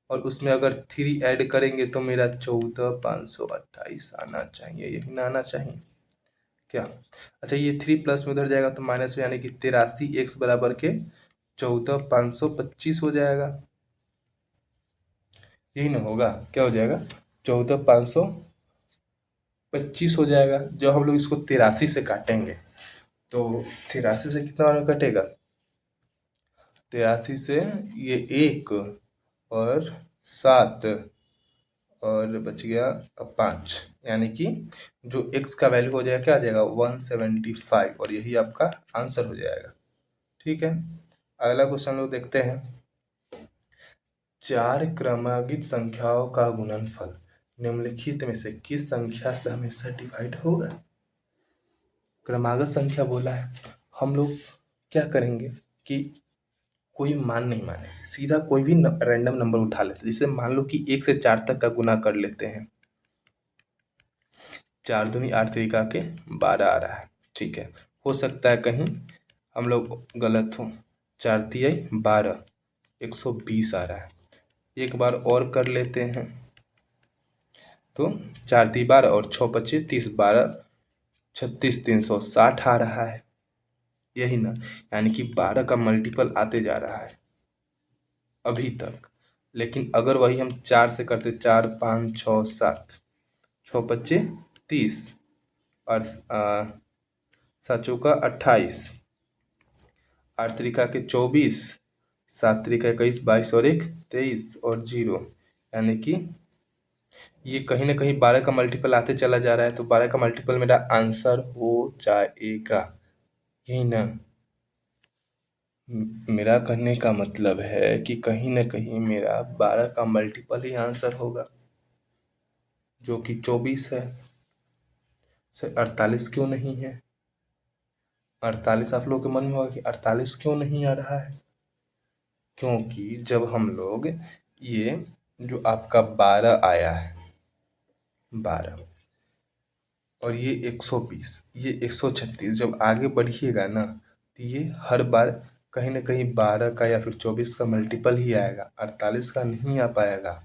और उसमें अगर 3 ऐड करेंगे तो मेरा 14,528 आना चाहिए, यही ना आना चाहिए क्या। अच्छा, ये 3 प्लस में उधर जाएगा तो माइनस में, यानी कि 83 x बराबर के 14,525 हो जाएगा। यही ना होगा, क्या हो जाएगा, 14,525 हो जाएगा। जब हम लोग इसको 83 से काटेंगे तो 83 से कितना और कटेगा, 83 से ये 1 और 7 और बच गया 5, यानी कि जो x का वैल्यू हो जाएगा क्या आ जाएगा, 175, और यही आपका आंसर हो जाएगा। ठीक है, अगला क्वेश्चन लोग देखते हैं। 4 क्रमांकित संख्याओं का गुणनफल निम्नलिखित में से किस संख्या से हमेशा डिवाइड होगा। क्रमागत संख्या बोला है, हम लोग क्या करेंगे कि कोई मान नहीं माने, सीधा कोई भी रैंडम नंबर उठा लेते हैं। जैसे मान लो कि 1 से 4 तक का गुना कर लेते हैं। 4 दूनी 8 तरीका के 12 आ रहा है। ठीक है, हो सकता है कहीं हम लोग गलत हो। 4 तिया 12, 120 आ रहा है। एक बार और कर लेते हैं तो 4 ती 12 और 6 25 30, 12 36, 360 आ रहा है। यही ना, यानी कि 12 का मल्टीपल आते जा रहा है अभी तक। लेकिन अगर वही हम 4 से करते, 4 5 6 7, 6 25 30 और 7 चौका 28, 8 तरीका के 24, 7 तरीका 21, 22 और 1 23 और 0, यानी कि ये कहीं ना कहीं 12 का मल्टीपल आते चला जा रहा है। तो 12 का मल्टीपल मेरा आंसर हो जाएगा, यही ना। मेरा कहने का मतलब है कि कहीं ना कहीं मेरा 12 का मल्टीपल ही आंसर होगा, जो कि 24 है। सर 48 क्यों नहीं है, 48 आप लोगों के मन में होगा कि 48 क्यों नहीं आ रहा है। क्योंकि जब हम लोग ये जो आपका 12 आया है, 12 और ये 120, ये 136। जब आगे बढ़िएगा ना तो ये हर बार कहीं ना कहीं 12 का या फिर 24 का मल्टीपल ही आएगा, 48 का नहीं आ पाएगा।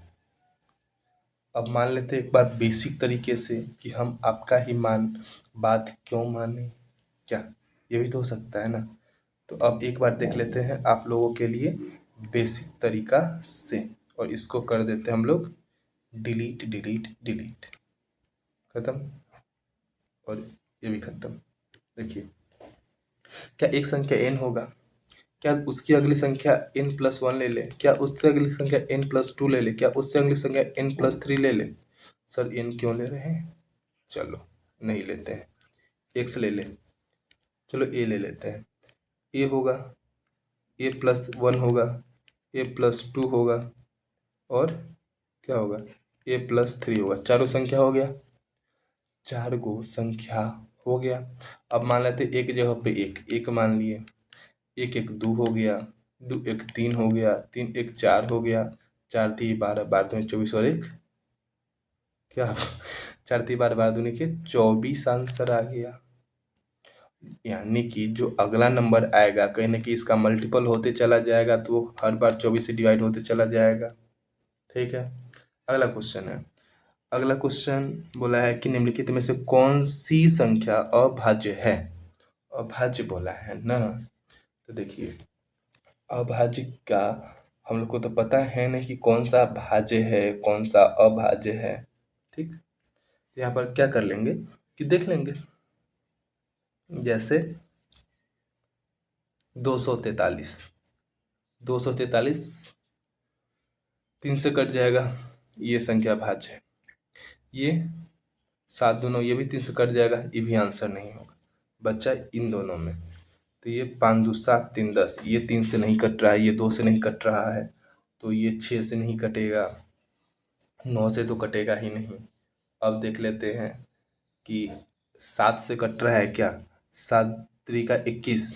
अब मान लेते हैं एक बार बेसिक तरीके से कि हम आपका ही बात क्यों माने, क्या ये भी तो हो सकता है ना। तो अब एक बार देख लेते हैं आप लोगों के लिए बेसिक तरीका से, और इसको कर देते हैं हम लोग डिलीट डिलीट डिलीट, खत्म। और ये भी खत्म। देखिए, क्या एक संख्या n होगा, क्या उसकी अगली संख्या n+1 ले ले, क्या उससे अगली संख्या n+2 ले ले, क्या उससे अगली संख्या n+3 ले ले। सर n क्यों ले रहे हैं, चलो नहीं लेते हैं, x ले ले, चलो a ले लेते हैं। a होगा, a+1 होगा, a+2 होगा, और क्या होगा, a+3 होगा। चारों संख्या हो गया, 4 गो संख्या हो गया। अब मान लेते एक जगह पे एक मान लिए, एक एक 2 हो गया, 2 एक 3 हो गया, 3 एक 4 हो गया, 4 3 12, 12 दूनी 24, और एक क्या 4 3 12, 12 दूनी के 24 आंसर आ गया। यानी कि जो अगला नंबर आएगा कहीं ना कहीं इसका मल्टीपल होते चला जाएगा, तो वो हर बार 24 से डिवाइड होते चला जाएगा। ठीक है, अगला क्वेश्चन है। अगला क्वेश्चन बोला है कि निम्नलिखित में से कौन सी संख्या अभाज्य है। अभाज्य बोला है ना, तो देखिए अभाज्य का हम लोग को तो पता है नहीं कि कौन सा भाज्य है कौन सा अभाज्य है। ठीक, तो यहाँ पर क्या कर लेंगे कि देख लेंगे, जैसे 243, 243 3 से कट जाएगा, ये संख्या भाज्य है। ये 7 दूनों, ये भी 3 से कट जाएगा, ये भी आंसर नहीं होगा, बच्चा इन दोनों में। तो ये 5 दूनी 7 3 10, ये 3 से नहीं कट रहा है, ये 2 से नहीं कट रहा है, तो ये 6 से नहीं कटेगा, 9 से तो कटेगा ही नहीं। अब देख लेते हैं कि 7 से कट रहा है क्या, 7 3 21,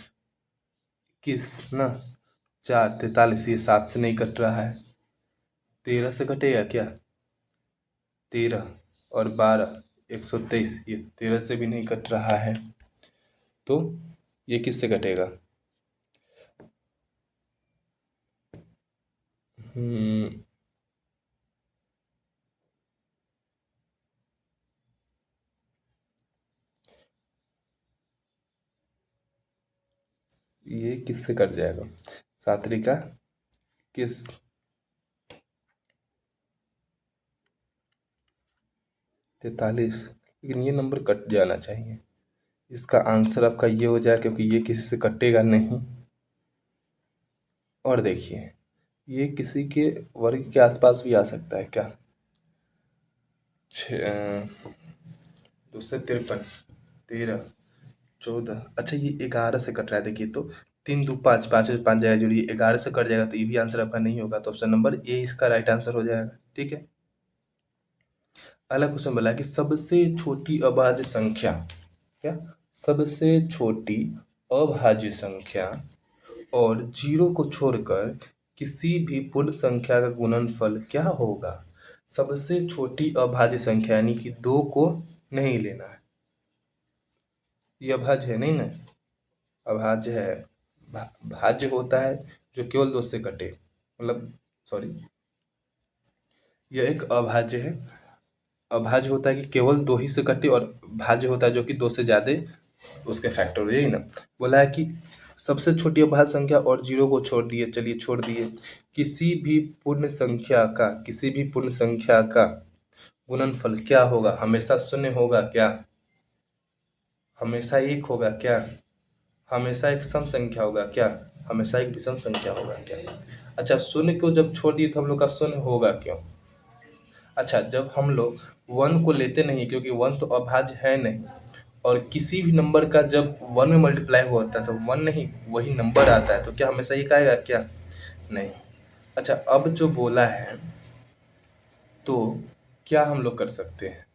21 ना, 4 43, ये 7 से नहीं कट रहा है। 13 से कटेगा क्या, 13 और 12 123, ये 13 से भी नहीं कट रहा है, तो ये किससे कटेगा। ये किससे कट जाएगा, 7 3 का किस, तैतालीस, लेकिन ये नंबर कट जाना चाहिए। इसका आंसर आपका ये हो जाए, क्योंकि ये किसी से कटेगा नहीं। और देखिए ये किसी के वर्ग के आसपास भी आ सकता है क्या, 253, 13, 14, अच्छा ये 11 से कट रहा है। देखिए तो 3 2 5, 5 5 जाएगा, जोड़िए 11 से कट जाएगा, तो ये भी आंसर आपका नहीं होगा, तो ऑप्शन नंबर ए इसका राइट आंसर हो जाएगा। ठीक है, अगला क्वेश्चन बोला है कि सबसे छोटी अभाज्य संख्या, क्या सबसे छोटी अभाज्य संख्या और 0 को छोड़कर किसी भी पूर्ण संख्या का गुणनफल क्या होगा। सबसे छोटी अभाज्य संख्या यानी कि 2 को नहीं लेना है, ये अभाज्य है नहीं ना, अभाज्य है। भाज्य होता है जो केवल 2 से कटे, मतलब सॉरी, यह एक अभाज्य है। अभाज्य होता है कि केवल 2 ही से कटे, और भाज्य होता है जो कि 2 से ज़्यादा उसके फैक्टर हो, यही ना। बोला है कि सबसे छोटी अभाज्य संख्या और 0 को छोड़ दिए, चलिए छोड़ दिए, किसी भी पूर्ण संख्या का गुणनफल क्या होगा, हमेशा शून्य होगा क्या, हमेशा एक होगा क्या, हमेशा एक सम संख्या होगा क्या, हमेशा एक विषम संख्या होगा क्या। अच्छा, शून्य को जब छोड़ दिए तो हम लोग का शून्य होगा क्यों। अच्छा, जब हम लोग 1 को लेते नहीं, क्योंकि 1 तो अभाज्य है नहीं, और किसी भी नंबर का जब 1 में मल्टीप्लाई होता है तो 1 नहीं वही नंबर आता है, तो क्या हमेशा एक आएगा क्या, नहीं। अच्छा, अब जो बोला है तो क्या हम लोग कर सकते हैं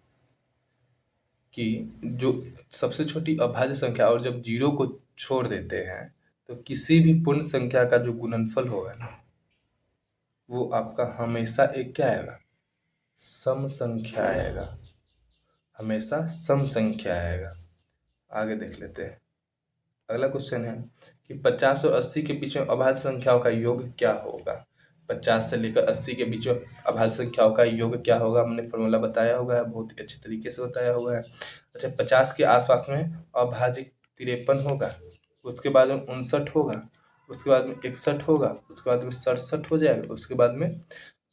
कि जो सबसे छोटी अभाज्य संख्या और जब 0 को छोड़ देते हैं, तो किसी भी पूर्ण संख्या का जो गुणनफल होगा ना, वो आपका हमेशा एक क्या आएगा, सम संख्या आएगा। हमेशा सम संख्या आएगा। आगे देख लेते हैं। अगला क्वेश्चन है कि 50 और 80 के बीच में अभाज्य संख्याओं का योग क्या होगा। 50 से लेकर 80 के बीच में अभाज्य संख्याओं का योग क्या होगा, हमने फॉर्मूला बताया होगा है, बहुत ही अच्छे तरीके से बताया हुआ है। अच्छा, 50 के आसपास में अभाज्य 53 होगा, उसके बाद में 59 होगा, उसके बाद में 61 होगा, उसके बाद में 67 हो जाएगा, उसके बाद में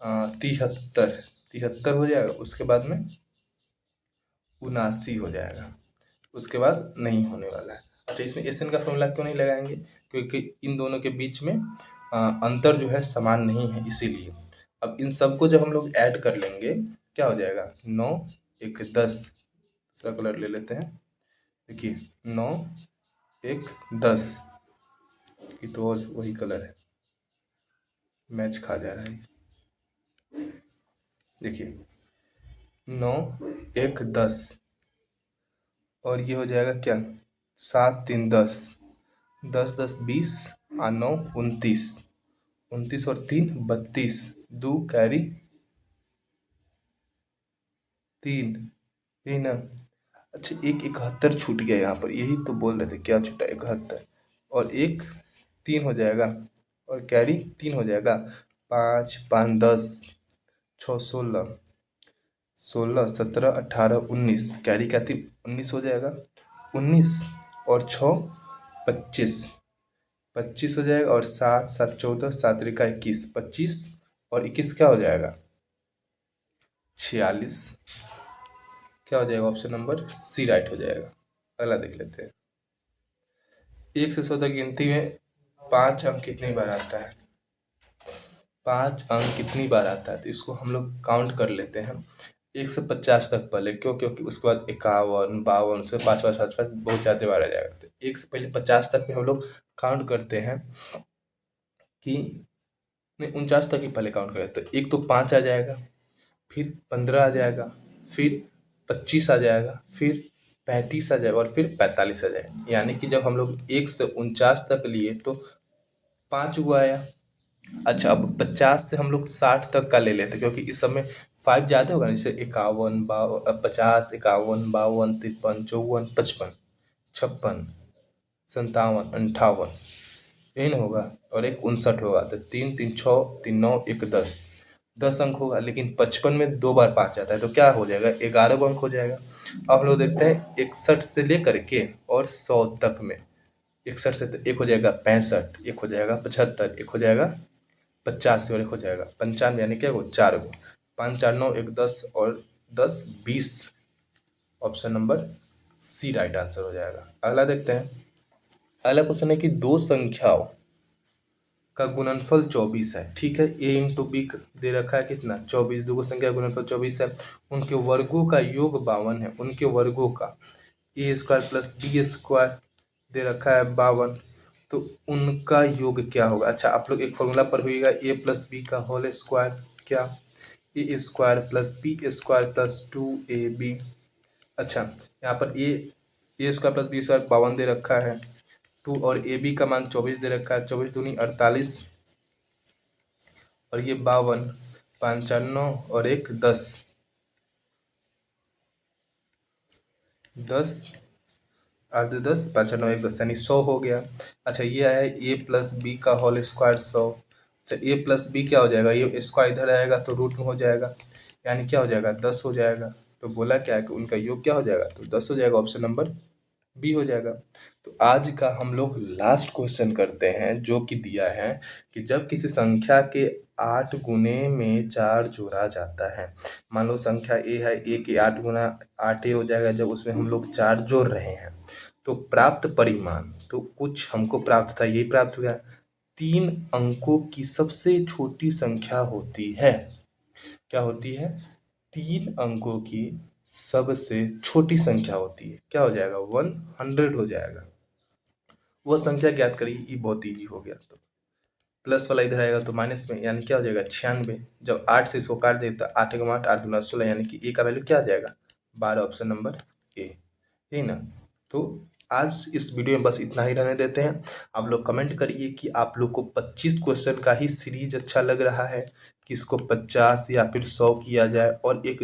73 हो जाएगा, उसके बाद में 79 हो जाएगा, उसके बाद नहीं होने वाला है। अच्छा, इसमें एसएन का फॉर्मूला क्यों नहीं लगाएंगे, क्योंकि इन दोनों के बीच में अंतर जो है समान नहीं है, इसीलिए। अब इन सबको जब हम लोग ऐड कर लेंगे क्या हो जाएगा, 9 1 10। दूसरा कलर ले लेते हैं। देखिए 9 1 10 की तो और वही कलर है, मैच खा जा रहा है। देखिए 9 1 10 और ये हो जाएगा क्या, 7 3 10, 10 10 20 और 9 29, 29 और 3 32, 2 कैरी 3, यही ना। अच्छा, एक 71 छूट गया यहाँ पर, यही तो बोल रहे थे क्या छूटा, 71 और एक 3 हो जाएगा और कैरी 3 हो जाएगा। 5 5 10 6 16, 16 17 18 19, कैरी का 3 19 हो जाएगा। 19 और 6 25, 25 हो जाएगा और 7 7 14, 7 का 21, 25 और 21 क्या हो जाएगा, 46। क्या हो जाएगा, ऑप्शन नंबर सी राइट हो जाएगा। अगला देख लेते हैं। 1 से 100 तक गिनती में 5 अंक कितनी बार आता है, 5 अंक कितनी बार आता है, तो इसको हम लोग काउंट कर लेते हैं। 1 से 50 तक पहले, क्यों, क्योंकि उसके बाद 51 52 से 5 5 5 5 बहुत ज़्यादा बार आ जाएगा। तो 1 से पहले 50 तक में हम लोग काउंट करते हैं कि नहीं, 49 तक ही पहले काउंट करें। तो एक तो 5 आ जाएगा, फिर 15 आ जाएगा, फिर 25 आ जाएगा, फिर 35 आ जाएगा और फिर 45 आ जाएगा। यानी कि जब हम लोग 1 से 49 तक लिए तो 5 हुआ आया। अच्छा, अब 50 से हम लोग 60 तक का ले लेते हैं, क्योंकि इस समय 5 ज़्यादा होगा ना, जैसे 51 50 51 52 53 54 55 56 57 58, यही ना होगा। और एक 59 होगा, तो 3 3 6 3 9 1 10, 10 अंक होगा। लेकिन 55 में 2 बार 5 आता है, तो क्या हो जाएगा, 11 अंक हो जाएगा। अब हम लोग देखते हैं 61 से लेकर के और 100 तक में। 61 से एक हो जाएगा 65, एक हो जाएगा 75, एक हो जाएगा 85 और एक हो जाएगा 95, यानी क्या हो, 4 गो। 5 4 9 1 10 और 10 20, option number C right answer हो जाएगा। अगला देखते हैं। अगला क्वेश्चन है कि दो संख्याओं का गुणनफल 24 है, ठीक है। ए इंटू बी दे रखा है कितना, 24। दो संख्या का गुणनफल 24 है, उनके वर्गों का योग 52 है। उनके वर्गों का ए स्क्वायर प्लस बी स्क्वायर दे रखा है 52, तो उनका योग क्या होगा। अच्छा, आप लोग एक फॉर्मूला पर हुईगा, ए प्लस बी का होल स्क्वायर, क्या, a square plus b square plus 2ab। अच्छा, यहाँ पर a square plus b square 52 दे रखा है, 2 और ए बी का मान 24 दे रखा है, 24 दूनी 48 और ये 52, 5 4 9 और एक 10, 10 8 2 10, 5 4 9 1 10, यानी 100 हो गया। अच्छा, ये है ए प्लस बी का होल स्क्वायर 100। अच्छा, ए प्लस बी क्या हो जाएगा, ये स्क्वायर इधर आएगा तो रूट में हो जाएगा, यानी क्या हो जाएगा, 10 हो जाएगा। तो बोला क्या है कि उनका योग क्या हो जाएगा, तो 10 हो जाएगा, ऑप्शन नंबर बी हो जाएगा। तो आज का हम लोग लास्ट क्वेश्चन करते हैं, जो कि दिया है कि जब किसी संख्या के 8 गुने में 4 जोड़ा जाता है। मान लो संख्या ए है, ए के 8 गुना 8 हो जाएगा, जब उसमें हम लोग 4 जोड़ रहे हैं तो प्राप्त परिमाण, तो कुछ हमको प्राप्त था, यही प्राप्त हुआ। 3 अंकों की सबसे छोटी संख्या होती है, क्या होती है, 3 अंकों की सबसे छोटी संख्या होती है, क्या हो जाएगा, 100 हो जाएगा। वह संख्या ज्ञात करिए, ये बहुत ईजी हो गया। तो प्लस वाला इधर आएगा तो माइनस में, यानी क्या हो जाएगा, 96। जब 8 से इसको काट दे तो 8 के 8 8 गुना 16, यानी कि ए का वैल्यू क्या आ जाएगा, 12, ऑप्शन नंबर ए, यही ना। तो आज इस वीडियो में बस इतना ही रहने देते हैं। आप लोग कमेंट करिए कि आप लोग को 25 क्वेश्चन का ही सीरीज अच्छा लग रहा है, कि इसको 50 या फिर 100 किया जाए, और एक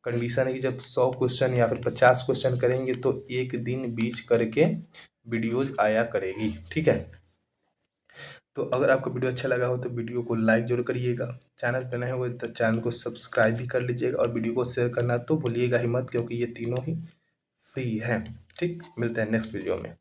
कंडीशन है कि जब 100 क्वेश्चन या फिर 50 क्वेश्चन करेंगे तो एक दिन बीच करके वीडियोज आया करेगी, ठीक है। तो अगर आपको वीडियो अच्छा लगा हो तो वीडियो को लाइक जरूर करिएगा, चैनल पर नए हो तो चैनल को सब्सक्राइब भी कर लीजिएगा और वीडियो को शेयर करना तो भूलिएगा ही मत, क्योंकि ये तीनों ही फ्री है। ठीक, मिलते हैं नेक्स्ट वीडियो में।